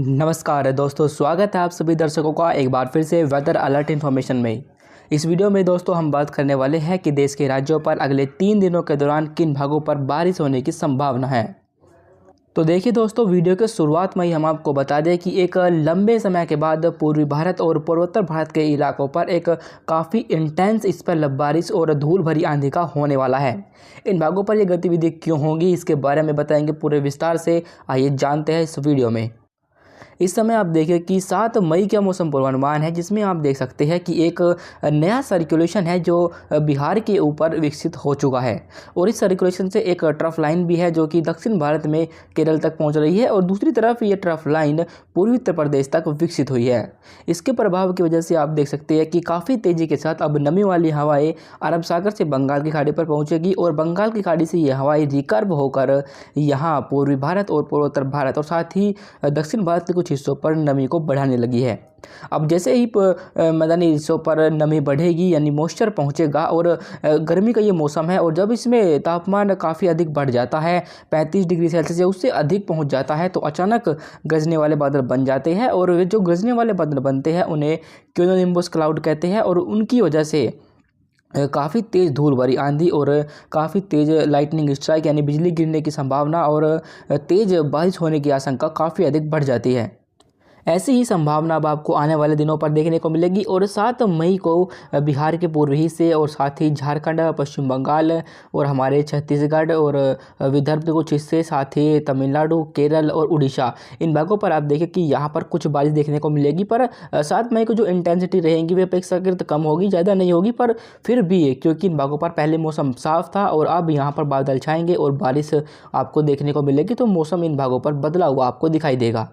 नमस्कार दोस्तों, स्वागत है आप सभी दर्शकों का एक बार फिर से वेदर अलर्ट इन्फॉर्मेशन में। इस वीडियो में दोस्तों हम बात करने वाले हैं कि देश के राज्यों पर अगले 3 दिनों के दौरान किन भागों पर बारिश होने की संभावना है। तो देखिए दोस्तों, वीडियो के शुरुआत में ही हम आपको बता दें कि एक लंबे समय के बाद पूर्वी भारत और पूर्वोत्तर भारत के इलाकों पर एक काफ़ी इंटेंस स्पेल बारिश और धूल भरी आंधी का होने वाला है। इन भागों पर यह गतिविधि क्यों होगी, इसके बारे में बताएंगे पूरे विस्तार से। आइए जानते हैं इस वीडियो में। इस समय आप देखें कि 7 मई का मौसम पूर्वानुमान है, जिसमें आप देख सकते हैं कि एक नया सर्कुलेशन है जो बिहार के ऊपर विकसित हो चुका है। और इस सर्कुलेशन से एक ट्रफ लाइन भी है जो कि दक्षिण भारत में केरल तक पहुंच रही है, और दूसरी तरफ ये ट्रफ लाइन पूर्वी उत्तर प्रदेश तक विकसित हुई है। इसके प्रभाव की वजह से आप देख सकते हैं कि काफ़ी तेज़ी के साथ अब नमी वाली हवाएं अरब सागर से बंगाल की खाड़ी पर पहुँचेगी, और बंगाल की खाड़ी से ये हवाएं रिकर्व होकर यहाँ पूर्वी भारत और पूर्वोत्तर भारत और साथ ही दक्षिण भारत के कुछ हिस्सों पर नमी को बढ़ाने लगी है। अब जैसे ही मैदानी हिस्सों पर नमी बढ़ेगी यानी मॉइस्चर पहुंचेगा, और गर्मी का ये मौसम है, और जब इसमें तापमान काफ़ी अधिक बढ़ जाता है 35 डिग्री सेल्सियस या उससे अधिक पहुंच जाता है, तो अचानक गरजने वाले बादल बन जाते हैं। और वे जो गरजने वाले बादल बनते हैं उन्हें क्यूमुलोनिम्बस क्लाउड कहते हैं, और उनकी वजह से काफ़ी तेज़ धूल भरी आंधी और काफ़ी तेज़ लाइटनिंग स्ट्राइक यानी बिजली गिरने की संभावना और तेज़ बारिश होने की आशंका काफ़ी अधिक बढ़ जाती है। ऐसी ही संभावना अब आपको आने वाले दिनों पर देखने को मिलेगी। और 7 मई को बिहार के पूर्वी हिस्से और साथ ही झारखंड, पश्चिम बंगाल और हमारे छत्तीसगढ़ और विदर्भ के कुछ हिस्से, साथ ही तमिलनाडु, केरल और उड़ीसा, इन भागों पर आप देखें कि यहाँ पर कुछ बारिश देखने को मिलेगी। पर 7 मई को जो इंटेंसिटी रहेगी वे अपेक्षाकृत कम होगी, ज़्यादा नहीं होगी, पर फिर भी क्योंकि इन भागों पर पहले मौसम साफ था और अब यहाँ पर बादल छाएंगे और बारिश आपको देखने को मिलेगी, तो मौसम इन भागों पर बदला हुआ आपको दिखाई देगा।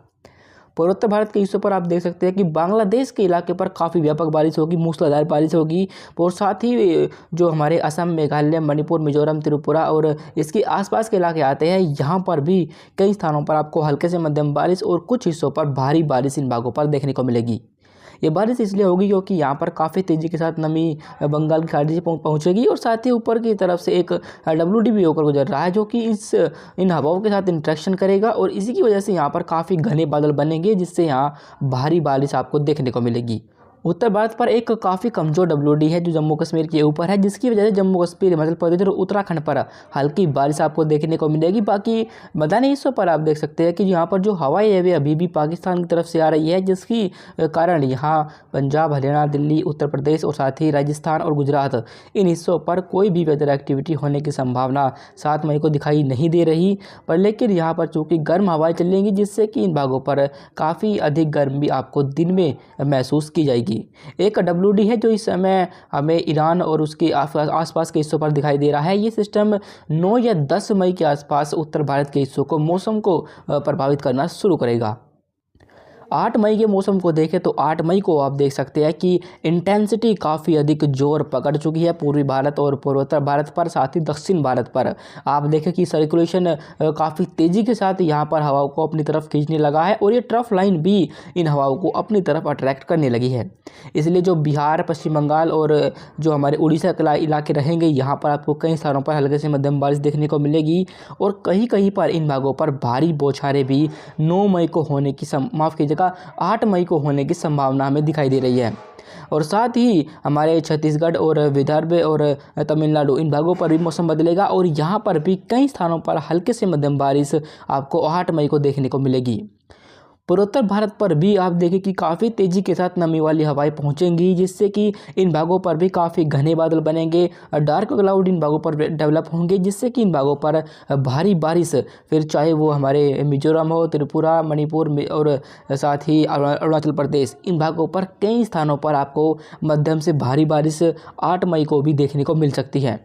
पूर्वोत्तर भारत के हिस्सों पर आप देख सकते हैं कि बांग्लादेश के इलाके पर काफ़ी व्यापक बारिश होगी, मूसलाधार बारिश होगी। और साथ ही जो हमारे असम, मेघालय, मणिपुर, मिजोरम, त्रिपुरा और इसके आसपास के इलाके आते हैं, यहाँ पर भी कई स्थानों पर आपको हल्के से मध्यम बारिश और कुछ हिस्सों पर भारी बारिश इन भागों पर देखने को मिलेगी। ये बारिश इसलिए होगी क्योंकि यहाँ पर काफ़ी तेज़ी के साथ नमी बंगाल की खाड़ी से पहुँचेगी, और साथ ही ऊपर की तरफ से एक WD भी होकर गुजर रहा है जो कि इन हवाओं के साथ इंट्रैक्शन करेगा, और इसी की वजह से यहाँ पर काफ़ी घने बादल बनेंगे, जिससे यहाँ भारी बारिश आपको देखने को मिलेगी। उत्तर भारत पर एक काफ़ी कमज़ोर WD है जो जम्मू कश्मीर के ऊपर है, जिसकी वजह से जम्मू कश्मीर, हिमाचल प्रदेश और उत्तराखंड पर हल्की बारिश आपको देखने को मिलेगी। बाकी मैदानी हिस्सों पर आप देख सकते हैं कि यहाँ पर जो हवाएं है वे अभी भी पाकिस्तान की तरफ से आ रही है, जिसकी कारण यहाँ पंजाब, हरियाणा, दिल्ली, उत्तर प्रदेश और साथ ही राजस्थान और गुजरात, इन हिस्सों पर कोई भी वेदर एक्टिविटी होने की संभावना 7 मई को दिखाई नहीं दे रही। पर लेकिन यहाँ पर चूँकि गर्म हवाएँ चलेंगी, जिससे कि इन भागों पर काफ़ी अधिक गर्मी आपको दिन में महसूस की जाएगी। एक WD है जो इस समय हमें ईरान और उसके आसपास के हिस्सों पर दिखाई दे रहा है। ये सिस्टम 9 या 10 मई के आसपास उत्तर भारत के हिस्सों को, मौसम को प्रभावित करना शुरू करेगा। 8 मई के मौसम को देखें तो 8 मई को आप देख सकते हैं कि इंटेंसिटी काफ़ी अधिक जोर पकड़ चुकी है पूर्वी भारत और पूर्वोत्तर भारत पर, साथ ही दक्षिण भारत पर। आप देखें कि सर्कुलेशन काफ़ी तेज़ी के साथ यहाँ पर हवाओं को अपनी तरफ खींचने लगा है, और ये ट्रफ लाइन भी इन हवाओं को अपनी तरफ अट्रैक्ट करने लगी है। इसलिए जो बिहार, पश्चिम बंगाल और जो हमारे उड़ीसा के इलाके रहेंगे, यहाँ पर आपको कई स्थानों पर हल्के से मध्यम बारिश देखने को मिलेगी, और कहीं कहीं पर इन भागों पर भारी बौछारें भी 9 मई को होने की 8 मई को होने की संभावना हमें दिखाई दे रही है। और साथ ही हमारे छत्तीसगढ़ और विदर्भ और तमिलनाडु, इन भागों पर भी मौसम बदलेगा, और यहाँ पर भी कई स्थानों पर हल्के से मध्यम बारिश आपको 8 मई को देखने को मिलेगी। पूर्वोत्तर भारत पर भी आप देखें कि काफ़ी तेज़ी के साथ नमी वाली हवाएं पहुंचेंगी, जिससे कि इन भागों पर भी काफ़ी घने बादल बनेंगे, डार्क क्लाउड इन भागों पर डेवलप होंगे, जिससे कि इन भागों पर भारी बारिश, फिर चाहे वो हमारे मिजोरम हो, त्रिपुरा, मणिपुर और साथ ही अरुणाचल प्रदेश, इन भागों पर कई स्थानों पर आपको मध्यम से भारी बारिश 8 मई को भी देखने को मिल सकती है।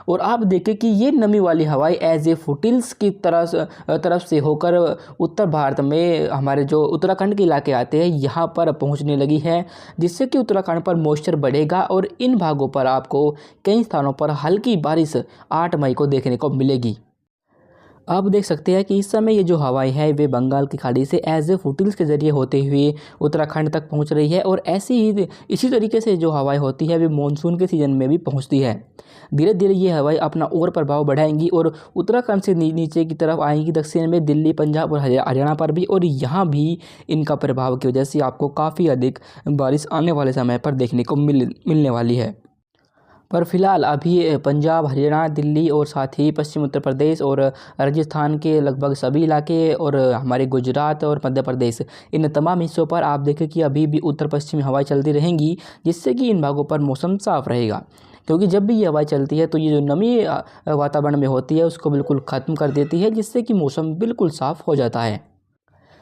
और आप देखें कि ये नमी वाली हवाएं एज ए फुटिल्स की तरफ से होकर उत्तर भारत में हमारे जो उत्तराखंड के इलाके आते हैं, यहाँ पर पहुँचने लगी है, जिससे कि उत्तराखंड पर मॉइस्चर बढ़ेगा, और इन भागों पर आपको कई स्थानों पर हल्की बारिश 8 मई को देखने को मिलेगी। आप देख सकते हैं कि इस समय ये जो हवाएं हैं वे बंगाल की खाड़ी से एज ए फुटिल्स के ज़रिए होते हुए उत्तराखंड तक पहुंच रही है और ऐसी ही इसी तरीके से जो हवाएं होती है वे मानसून के सीज़न में भी पहुंचती है। धीरे धीरे ये हवाएं अपना और प्रभाव बढ़ाएंगी और उत्तराखंड से नीचे की तरफ आएंगी दक्षिण में दिल्ली, पंजाब और हरियाणा पर भी, और यहाँ भी इनका प्रभाव की वजह से आपको काफ़ी अधिक बारिश आने वाले समय पर देखने को मिलने वाली है। पर फिलहाल अभी पंजाब, हरियाणा, दिल्ली और साथ ही पश्चिम उत्तर प्रदेश और राजस्थान के लगभग सभी इलाके और हमारे गुजरात और मध्य प्रदेश, इन तमाम हिस्सों पर आप देखें कि अभी भी उत्तर पश्चिमी हवाएं चलती रहेंगी, जिससे कि इन भागों पर मौसम साफ रहेगा। क्योंकि जब भी ये हवाएं चलती है तो ये जो नमी वातावरण में होती है उसको बिल्कुल ख़त्म कर देती है, जिससे कि मौसम बिल्कुल साफ़ हो जाता है।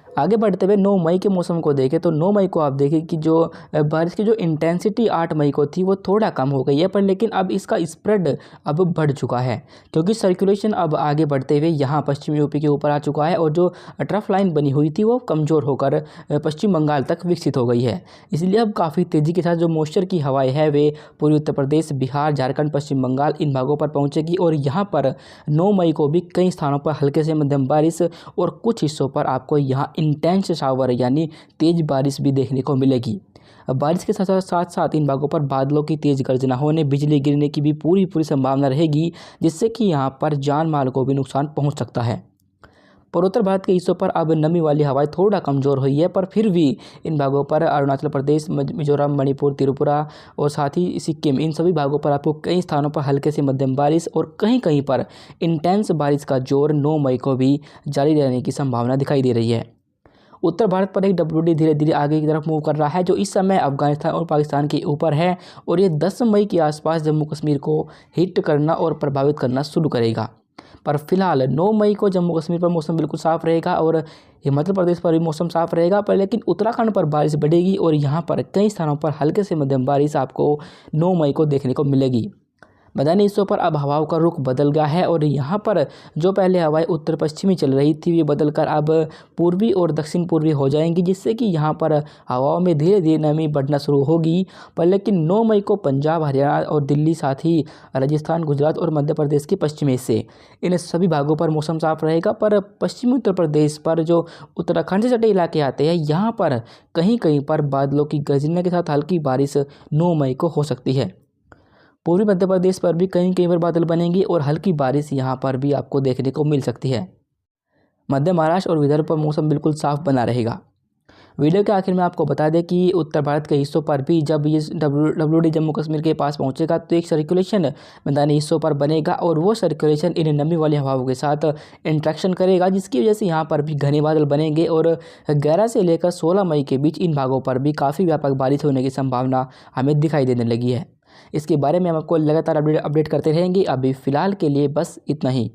आगे बढ़ते हुए 9 मई के मौसम को देखें तो 9 मई को आप देखें कि जो बारिश की जो इंटेंसिटी 8 मई को थी वो थोड़ा कम हो गई है, पर लेकिन अब इसका स्प्रेड अब बढ़ चुका है, क्योंकि सर्कुलेशन अब आगे बढ़ते हुए यहाँ पश्चिम यूपी के ऊपर आ चुका है और जो ट्रफ लाइन बनी हुई थी वो कमज़ोर होकर पश्चिम बंगाल तक विकसित हो गई है। इसलिए अब काफ़ी तेज़ी के साथ जो मॉइस्चर की हवाएँ है वे पूर्वी उत्तर प्रदेश, बिहार, झारखंड, पश्चिम बंगाल इन भागों पर पहुँचेगी और यहाँ पर 9 मई को भी कई स्थानों पर हल्के से मध्यम बारिश और कुछ हिस्सों पर आपको यहाँ इंटेंस शावर यानी तेज़ बारिश भी देखने को मिलेगी। अब बारिश के साथ साथ इन भागों पर बादलों की तेज़ गर्जना होने, बिजली गिरने की भी पूरी संभावना रहेगी, जिससे कि यहाँ पर जान माल को भी नुकसान पहुँच सकता है। पूर्वोत्तर भारत के हिस्सों पर अब नमी वाली हवाएं थोड़ा कमज़ोर हुई है, पर फिर भी इन भागों पर अरुणाचल प्रदेश, मिजोरम, मणिपुर, त्रिपुरा और साथ ही सिक्किम, इन सभी भागों पर आपको कई स्थानों पर हल्के से मध्यम बारिश और कहीं कहीं पर इंटेंस बारिश का जोर 9 मई को भी जारी रहने की संभावना दिखाई दे रही है। उत्तर भारत पर एक WD धीरे धीरे आगे की तरफ मूव कर रहा है, जो इस समय अफगानिस्तान और पाकिस्तान के ऊपर है और ये 10 मई के आसपास जम्मू कश्मीर को हिट करना और प्रभावित करना शुरू करेगा। पर फिलहाल 9 मई को जम्मू कश्मीर पर मौसम बिल्कुल साफ़ रहेगा और हिमाचल प्रदेश पर भी मौसम साफ़ रहेगा, पर लेकिन उत्तराखंड पर बारिश बढ़ेगी और यहाँ पर कई स्थानों पर हल्के से मध्यम बारिश आपको 9 मई को देखने को मिलेगी। मैदानी हिस्सों पर अब हवाओं का रुख बदल गया है और यहाँ पर जो पहले हवाएं उत्तर पश्चिमी चल रही थी वे बदलकर अब पूर्वी और दक्षिण पूर्वी हो जाएंगी, जिससे कि यहाँ पर हवाओं में धीरे धीरे नमी बढ़ना शुरू होगी। पर लेकिन 9 मई को पंजाब, हरियाणा और दिल्ली, साथ ही राजस्थान, गुजरात और मध्य प्रदेश के पश्चिमी हिस्से, इन सभी भागों पर मौसम साफ रहेगा। पर पश्चिमी उत्तर प्रदेश पर जो उत्तराखंड से सटे इलाके आते हैं यहाँ पर कहीं कहीं पर बादलों की गर्जने के साथ हल्की बारिश 9 मई को हो सकती है। पूर्वी मध्य प्रदेश पर भी कहीं कहीं पर बादल बनेंगी और हल्की बारिश यहाँ पर भी आपको देखने को मिल सकती है। मध्य महाराष्ट्र और विदर्भ पर मौसम बिल्कुल साफ बना रहेगा। वीडियो के आखिर में आपको बता दें कि उत्तर भारत के हिस्सों पर भी जब ये WD जम्मू कश्मीर के पास पहुंचेगा तो एक सर्कुलेशन मैदानी हिस्सों पर बनेगा और वो सर्कुलेशन इन नमी वाली हवाओं के साथ इंट्रैक्शन करेगा, जिसकी वजह से यहाँ पर भी घने बादल बनेंगे और 11 से लेकर 16 मई के बीच इन भागों पर भी काफ़ी व्यापक बारिश होने की संभावना हमें दिखाई देने लगी है। इसके बारे में हम आपको लगातार अपडेट करते रहेंगे। अभी फ़िलहाल के लिए बस इतना ही।